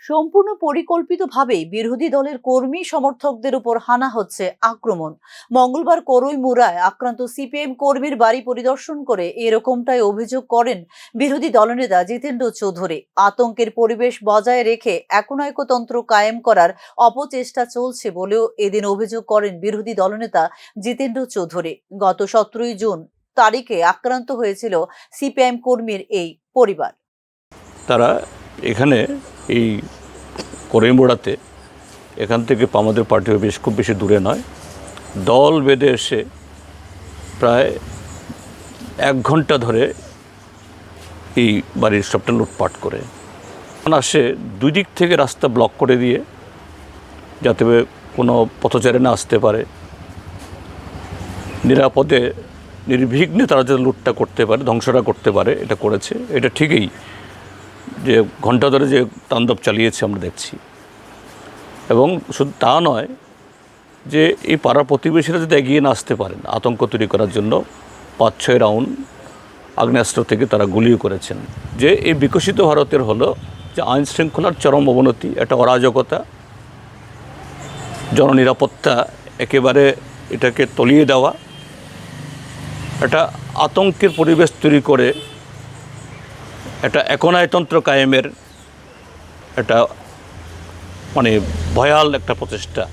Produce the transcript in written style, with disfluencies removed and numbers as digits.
সম্পূর্ণ পরিকল্পিতভাবে বিরোধী দলের কর্মী সমর্থকদের উপর হানা হচ্ছে আক্রমণ। মঙ্গলবার করইমুড়ায় আক্রান্ত সিপিএম কর্মীর বাড়ি পরিদর্শন করে এরকমটাই অভিযোগ করেন বিরোধী দলনেতা জিতেন্দ্র চৌধুরী। আতঙ্কের পরিবেশ বজায় রেখে একনায়কতন্ত্র কায়েম করার অপচেষ্টা চলছে বলেও এদিন অভিযোগ করেন বিরোধী দলনেতা জিতেন্দ্র চৌধুরী। গত 17 জুন তারিখে আক্রান্ত হয়েছিল সিপিএম কর্মীর এই পরিবার। তারা এখানে এই করইমুড়াতে এখান থেকে আমাদের পার্টি অফিস খুব বেশি দূরে নয়, দল বেঁধে এসে প্রায় 1 ঘন্টা ধরে এই বাড়ির সবটা লুটপাট করে আসে। 2 দিক থেকে রাস্তা ব্লক করে দিয়ে যাতে কোনো পথচারী না আসতে পারে, নিরাপদে নির্বিঘ্নে তারা যাতে লুটটা করতে পারে, ধ্বংসটা করতে পারে, এটা করেছে। এটা ঠিকই যে ঘন্টা ধরে যে তাণ্ডব চালিয়েছে আমরা দেখছি। এবং শুধু তা নয় যে এই পাড়া প্রতিবেশীরা যদি এগিয়ে না আসতে পারেন আতঙ্ক তৈরি করার জন্য 5-6 রাউন্ড আগ্নেয়াস্ত্র থেকে তারা গুলিও করেছেন। যে এই বিকশিত ভারতের হলো যে আইন শৃঙ্খলার চরম অবনতি, একটা অরাজকতা, জননিরাপত্তা একেবারে এটাকে তলিয়ে দেওয়া, একটা আতঙ্কের পরিবেশ তৈরি করে একটা একনায়কতন্ত্র কায়েমের একটা ভয়াল একটা প্রচেষ্টা।